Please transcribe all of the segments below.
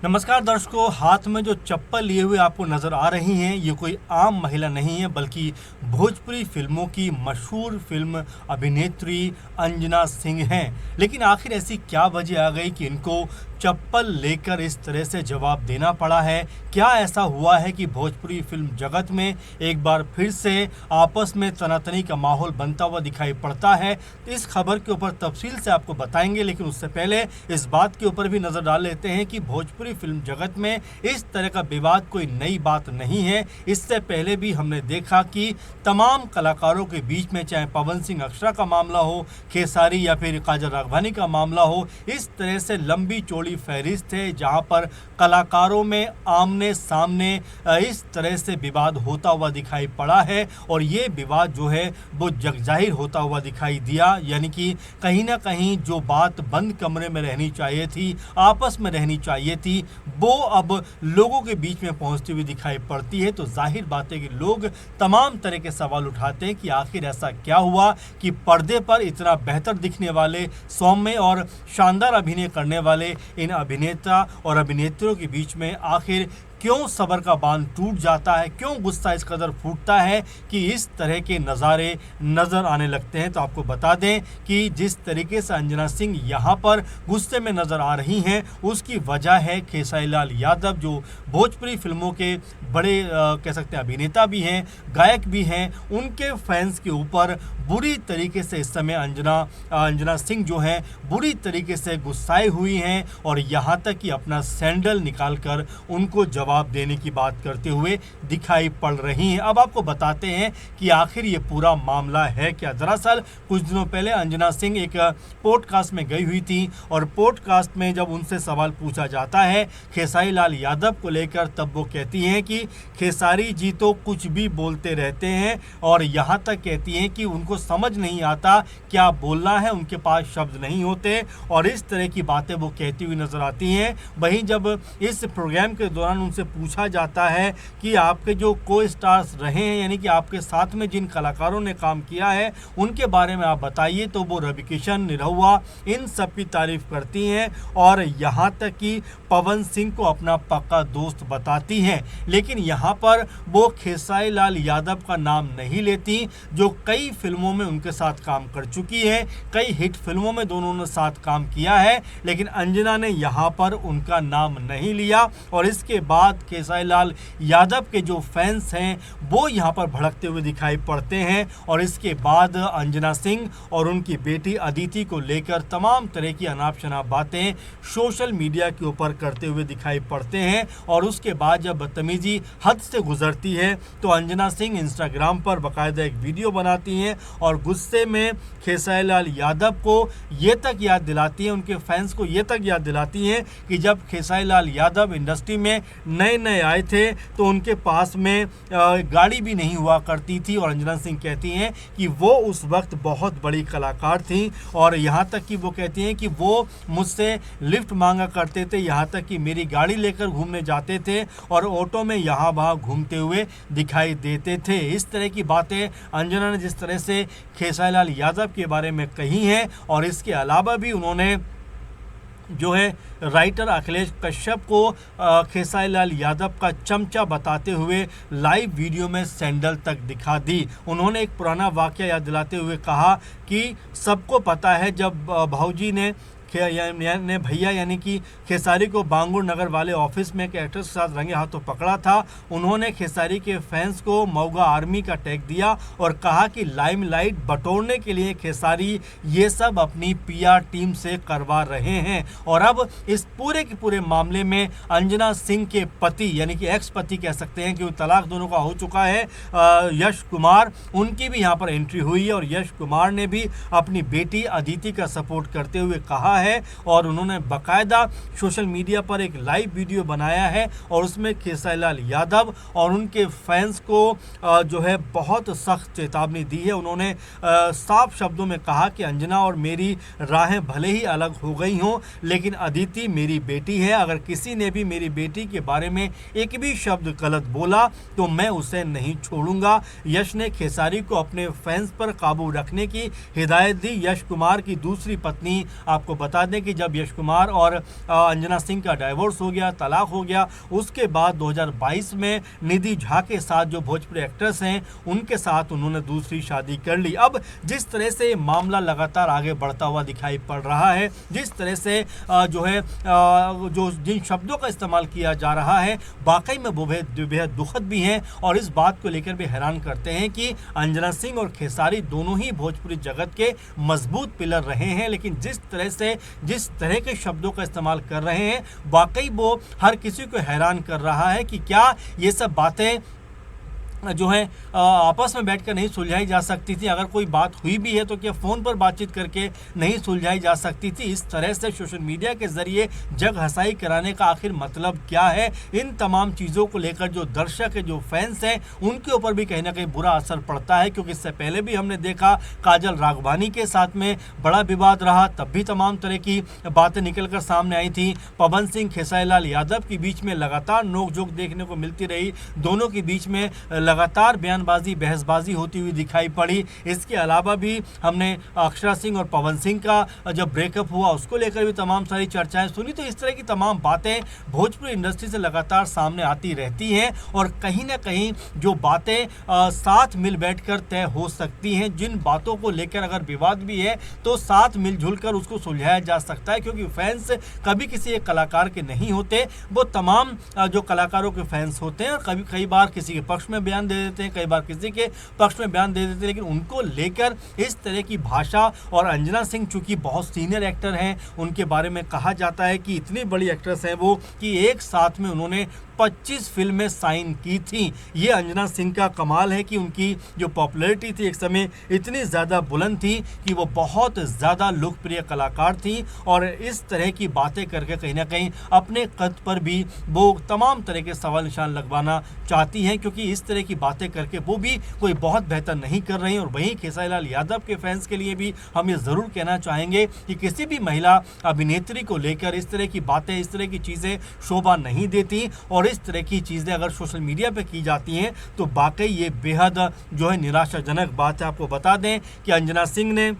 नमस्कार दर्शकों, हाथ में जो चप्पल लिए हुए आपको नज़र आ रही हैं ये कोई आम महिला नहीं है बल्कि भोजपुरी फिल्मों की मशहूर फिल्म अभिनेत्री अंजना सिंह हैं। लेकिन आखिर ऐसी क्या वजह आ गई कि इनको चप्पल लेकर इस तरह से जवाब देना पड़ा है? क्या ऐसा हुआ है कि भोजपुरी फिल्म जगत में एक बार फिर से आपस में तनातनी का माहौल बनता हुआ दिखाई पड़ता है? तो इस खबर के ऊपर तफसील से आपको बताएंगे, लेकिन उससे पहले इस बात के ऊपर भी नज़र डाल लेते हैं कि भोजपुरी फिल्म जगत में इस तरह का विवाद कोई नई बात नहीं है। इससे पहले भी हमने देखा कि तमाम कलाकारों के बीच में, चाहे पवन सिंह अक्षरा का मामला हो, खेसारी या फिर काजल राघवानी का मामला हो, इस तरह से लंबी चौड़ी फहरिस्त है जहां पर कलाकारों में आमने सामने इस तरह से विवाद होता हुआ दिखाई पड़ा है। और ये विवाद जो है वो जगजाहिर होता हुआ दिखाई दिया, यानी कि कहीं ना कहीं जो बात बंद कमरे में रहनी चाहिए थी, आपस में रहनी चाहिए थी, वो अब लोगों के बीच में पहुंचती हुई दिखाई पड़ती है। तो जाहिर बात है कि लोग तमाम तरह के सवाल उठाते हैं कि आखिर ऐसा क्या हुआ कि पर्दे पर इतना बेहतर दिखने वाले, सौम्य और शानदार अभिनय करने वाले इन अभिनेता और अभिनेत्रियों के बीच में आखिर क्यों सब्र का बांध टूट जाता है, क्यों गुस्सा इस कदर फूटता है कि इस तरह के नज़ारे नज़र आने लगते हैं। तो आपको बता दें कि जिस तरीके से अंजना सिंह यहाँ पर गुस्से में नज़र आ रही हैं, उसकी वजह है खेसारी लाल यादव, जो भोजपुरी फिल्मों के बड़े कह सकते हैं अभिनेता भी हैं, गायक भी हैं। उनके फैंस के ऊपर बुरी तरीके से इस समय अंजना सिंह जो हैं बुरी तरीके से गुस्साए हुई हैं और यहाँ तक कि अपना सैंडल निकाल कर उनको जवाब देने की बात करते हुए दिखाई पड़ रही हैं। अब आपको बताते हैं कि आखिर ये पूरा मामला है क्या। दरअसल कुछ दिनों पहले अंजना सिंह एक पॉडकास्ट में गई हुई थी और पॉडकास्ट में जब उनसे सवाल पूछा जाता है खेसारी लाल यादव को लेकर, तब वो कहती हैं कि खेसारी जी तो कुछ भी बोलते रहते हैं और यहाँ तक कहती हैं कि उनको समझ नहीं आता क्या बोलना है, उनके पास शब्द नहीं होते और इस तरह की बातें वो कहती हुई नजर आती हैं। वहीं जब इस प्रोग्राम के दौरान उनसे पूछा जाता है कि आपके जो को स्टार्स रहे हैं, यानी कि आपके साथ में जिन कलाकारों ने काम किया है उनके बारे में आप बताइए, तो वो रवि किशन, निरहुआ, इन सब की तारीफ करती हैं और यहाँ तक कि पवन सिंह को अपना पक्का दोस्त बताती हैं। लेकिन यहाँ पर वो खेसारी लाल यादव का नाम नहीं लेती, जो कई फिल्मों में उनके साथ काम कर चुकी है, कई हिट फिल्मों में दोनों ने साथ काम किया है। लेकिन अंजना ने यहाँ पर उनका नाम नहीं लिया और इसके बाद खेसारी लाल यादव के जो फैंस हैं वो यहाँ पर भड़कते हुए दिखाई पड़ते हैं और इसके बाद अंजना सिंह और उनकी बेटी अदिति को लेकर तमाम तरह की अनाप शनाप बातें सोशल मीडिया के ऊपर करते हुए दिखाई पड़ते हैं। और उसके बाद जब बदतमीजी हद से गुजरती है तो अंजना सिंह इंस्टाग्राम पर बाकायदा एक वीडियो बनाती हैं और गुस्से में खेसारी लाल यादव को ये तक याद दिलाती हैं, उनके फैंस को ये तक याद दिलाती हैं कि जब खेसारी लाल यादव इंडस्ट्री में नए नए आए थे तो उनके पास में गाड़ी भी नहीं हुआ करती थी। और अंजना सिंह कहती हैं कि वो उस वक्त बहुत बड़ी कलाकार थी और यहाँ तक कि वो कहती हैं कि वो मुझसे लिफ्ट मांगा करते थे, यहाँ तक कि मेरी गाड़ी लेकर घूमने जाते थे और ऑटो में यहाँ वहाँ घूमते हुए दिखाई देते थे। इस तरह की बातें अंजना ने जिस तरह से खेसारी लाल यादव के बारे में कही हैं और इसके अलावा भी उन्होंने जो है राइटर अखिलेश कश्यप को खेसारी लाल यादव का चमचा बताते हुए लाइव वीडियो में सैंडल तक दिखा दी। उन्होंने एक पुराना वाकया याद दिलाते हुए कहा कि सबको पता है जब भाऊजी ने भैया यानी कि खेसारी को बांगुर नगर वाले ऑफिस में एक एक्ट्रेस के साथ रंगे हाथों पकड़ा था, उन्होंने खेसारी के फैंस को मौगा आर्मी का टैग दिया और कहा कि लाइमलाइट बटोरने के लिए खेसारी ये सब अपनी पीआर टीम से करवा रहे हैं। और अब इस पूरे के पूरे मामले में अंजना सिंह के पति, यानी कि एक्स पति कह सकते हैं, कि तलाक दोनों का हो चुका है, यश कुमार, उनकी भी यहाँ पर एंट्री हुई है और यश कुमार ने भी अपनी बेटी अदिति का सपोर्ट करते हुए कहा है और उन्होंने बाकायदा सोशल मीडिया पर एक लाइव वीडियो बनाया है और उसमें खेसारी लाल यादव और उनके फैंस को जो है बहुत सख्त चेतावनी दी है। उन्होंने साफ शब्दों में कहा कि अंजना और मेरी राहें भले ही अलग हो गई हों, लेकिन अदिति मेरी बेटी है, अगर किसी ने भी मेरी बेटी के बारे में एक भी शब्द गलत बोला तो मैं उसे नहीं छोड़ूंगा। यश ने खेसारी को अपने फैंस पर काबू रखने की हिदायत दी। यश कुमार की दूसरी पत्नी आपको बता दें कि जब यश कुमार और अंजना सिंह का डाइवोर्स हो गया, तलाक हो गया, उसके बाद 2022 में निधि झा के साथ जो भोजपुरी एक्ट्रेस हैं उनके साथ उन्होंने दूसरी शादी कर ली। अब जिस तरह से मामला लगातार आगे बढ़ता हुआ दिखाई पड़ रहा है, जिस तरह से जो है जो जिन शब्दों का इस्तेमाल किया जा रहा है वाकई में वो बेहद दुखद भी हैं और इस बात को लेकर भी हैरान करते हैं कि अंजना सिंह और खेसारी दोनों ही भोजपुरी जगत के मजबूत पिलर रहे हैं, लेकिन जिस तरह के शब्दों का इस्तेमाल कर रहे हैं वाकई वो हर किसी को हैरान कर रहा है कि क्या ये सब बातें जो है आपस में बैठकर नहीं सुलझाई जा सकती थी। अगर कोई बात हुई भी है तो क्या फ़ोन पर बातचीत करके नहीं सुलझाई जा सकती थी। इस तरह से सोशल मीडिया के ज़रिए जग हंसाई कराने का आखिर मतलब क्या है। इन तमाम चीज़ों को लेकर जो दर्शक है, जो फैंस हैं, उनके ऊपर भी कहीं ना कहीं बुरा असर पड़ता है, क्योंकि इससे पहले भी हमने देखा काजल राघवानी के साथ में बड़ा विवाद रहा, तब भी तमाम तरह की बातें निकल कर सामने आई थी। पवन सिंह खेसारी लाल यादव के बीच में लगातार नोकझोंक देखने को मिलती रही, दोनों के बीच में लगातार बयानबाजी, बहसबाजी होती हुई दिखाई पड़ी। इसके अलावा भी हमने अक्षरा सिंह और पवन सिंह का जब ब्रेकअप हुआ उसको लेकर भी तमाम सारी चर्चाएं सुनी। तो इस तरह की तमाम बातें भोजपुरी इंडस्ट्री से लगातार सामने आती रहती हैं और कहीं ना कहीं जो बातें साथ मिल बैठकर तय हो सकती हैं, जिन बातों को लेकर अगर विवाद भी है तो साथ मिलजुल कर उसको सुलझाया जा सकता है, क्योंकि फैंस कभी किसी एक कलाकार के नहीं होते, वो तमाम जो कलाकारों के फैंस होते हैं और कई बार किसी के पक्ष में बयान दे देते हैं, कई बार किसी के पक्ष में बयान दे देते हैं, लेकिन उनको लेकर इस तरह की भाषा। और अंजना सिंह चूंकि बहुत सीनियर एक्टर हैं, उनके बारे में कहा जाता है कि इतनी बड़ी एक्ट्रेस है वो कि एक साथ में उन्होंने 25 फिल्में साइन की थी। ये अंजना सिंह का कमाल है कि उनकी जो पॉपुलैरिटी थी एक समय इतनी ज़्यादा बुलंद थी कि वो बहुत ज़्यादा लोकप्रिय कलाकार थी और इस तरह की बातें करके कहीं ना कहीं अपने कद पर भी वो तमाम तरह के सवाल निशान लगवाना चाहती हैं, क्योंकि इस तरह की बातें करके वो भी कोई बहुत बेहतर नहीं कर रही हैं। और वहीं खेसारी लाल यादव के फैंस के लिए भी हम ये ज़रूर कहना चाहेंगे कि किसी भी महिला अभिनेत्री को लेकर इस तरह की बातें, इस तरह की चीज़ें शोभा नहीं देती और इस तरह की चीज़ें अगर सोशल मीडिया पे की जाती हैं तो वाकई ये बेहद जो है निराशाजनक बात है। आपको बता दें कि अंजना सिंह ने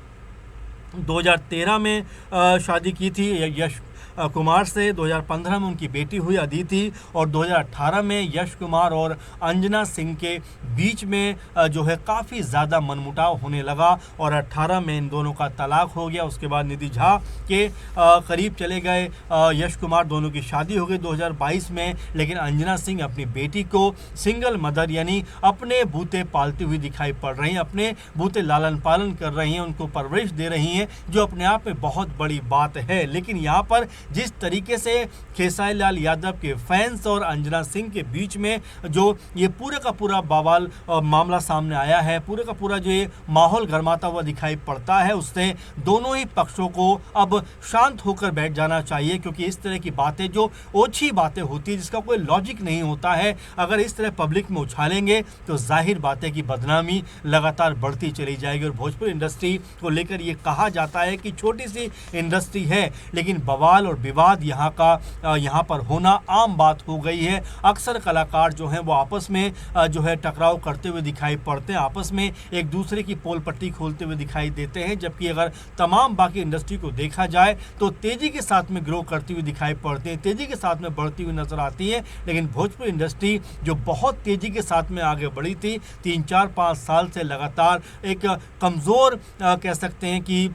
2013 में शादी की थी यश कुमार से, 2015 में उनकी बेटी हुई अदिति और 2018 में यश कुमार और अंजना सिंह के बीच में जो है काफ़ी ज़्यादा मनमुटाव होने लगा और 18 में इन दोनों का तलाक हो गया। उसके बाद निधि झा के करीब चले गए यश कुमार, दोनों की शादी हो गई 2022 में, लेकिन अंजना सिंह अपनी बेटी को सिंगल मदर यानी अपने बूते पालती हुई दिखाई पड़ रही हैं, अपने बूते लालन पालन कर रही हैं, उनको परवरिश दे रही हैं, जो अपने आप में बहुत बड़ी बात है। लेकिन यहाँ पर जिस तरीके से खेसारी लाल यादव के फैंस और अंजना सिंह के बीच में जो ये पूरे का पूरा बवाल मामला सामने आया है, पूरे का पूरा जो ये माहौल गर्माता हुआ दिखाई पड़ता है, उससे दोनों ही पक्षों को अब शांत होकर बैठ जाना चाहिए, क्योंकि इस तरह की बातें जो ओछी बातें होती है, जिसका कोई लॉजिक नहीं होता है, अगर इस तरह पब्लिक में उछालेंगे तो जाहिर बात है कि बदनामी लगातार बढ़ती चली जाएगी। और भोजपुरी इंडस्ट्री को लेकर ये कहा जाता है कि छोटी सी इंडस्ट्री है, लेकिन बवाल और विवाद यहाँ पर होना आम बात हो गई है। अक्सर कलाकार जो हैं वो आपस में जो है टकराव करते हुए दिखाई पड़ते हैं, आपस में एक दूसरे की पोल पट्टी खोलते हुए दिखाई देते हैं, जबकि अगर तमाम बाकी इंडस्ट्री को देखा जाए तो तेज़ी के साथ में ग्रो करती हुई दिखाई पड़ती है, तेज़ी के साथ में बढ़ती हुई नजर आती है। लेकिन भोजपुरी इंडस्ट्री जो बहुत तेज़ी के साथ में आगे बढ़ी थी, 3-4-5 साल से लगातार एक कमज़ोर कह सकते हैं कि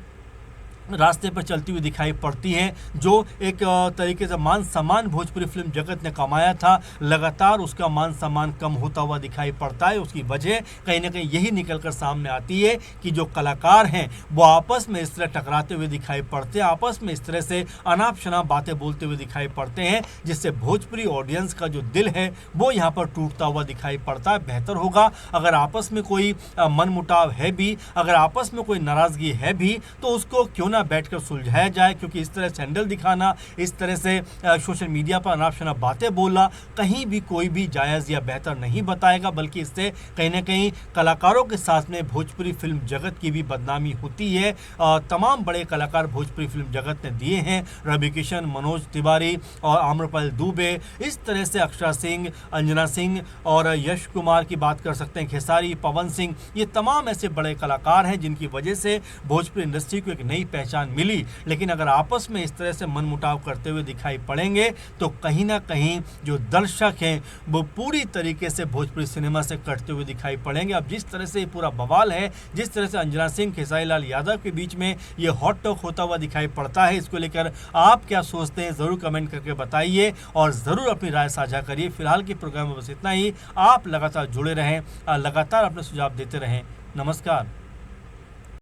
रास्ते पर चलती हुई दिखाई पड़ती है। जो एक तरीके से मान सम्मान भोजपुरी फिल्म जगत ने कमाया था, लगातार उसका मान सम्मान कम होता हुआ दिखाई पड़ता है। उसकी वजह कहीं ना कहीं यही निकल कर सामने आती है कि जो कलाकार हैं वो आपस में इस तरह टकराते हुए दिखाई पड़ते हैं, आपस में इस तरह से अनाप शनाप बातें बोलते हुए दिखाई पड़ते हैं, जिससे भोजपुरी ऑडियंस का जो दिल है वो यहाँ पर टूटता हुआ दिखाई पड़ता है। बेहतर होगा अगर आपस में कोई मनमुटाव है भी, अगर आपस में कोई नाराज़गी है भी, तो उसको क्यों बैठकर सुलझाया जाए, क्योंकि इस तरह सैंडल दिखाना, इस तरह से सोशल मीडिया पर अनाप शनाप बातें बोलना कहीं भी कोई भी जायज़ या बेहतर नहीं बताएगा, बल्कि इससे कहीं ना कहीं कलाकारों के साथ में भोजपुरी फिल्म जगत की भी बदनामी होती है। तमाम बड़े कलाकार भोजपुरी फिल्म जगत ने दिए हैं, रवि किशन, मनोज तिवारी और आम्रपाली दुबे, इस तरह से अक्षरा सिंह, अंजना सिंह और यश कुमार की बात कर सकते हैं, खेसारी, पवन सिंह, ये तमाम ऐसे बड़े कलाकार हैं जिनकी वजह से भोजपुरी इंडस्ट्री को एक नई पहचान पहचान मिली, लेकिन अगर आपस में इस तरह से मनमुटाव करते हुए दिखाई पड़ेंगे तो कहीं ना कहीं जो दर्शक हैं वो पूरी तरीके से भोजपुरी सिनेमा से कटते हुए दिखाई पड़ेंगे। अब जिस तरह से ये पूरा बवाल है, जिस तरह से अंजना सिंह खेसारी लाल यादव के बीच में ये हॉट टॉक होता हुआ दिखाई पड़ता है, इसको लेकर आप क्या सोचते हैं ज़रूर कमेंट करके बताइए और ज़रूर अपनी राय साझा करिए। फिलहाल के प्रोग्राम में बस इतना ही। आप लगातार जुड़े रहें, लगातार अपने सुझाव देते रहें। नमस्कार।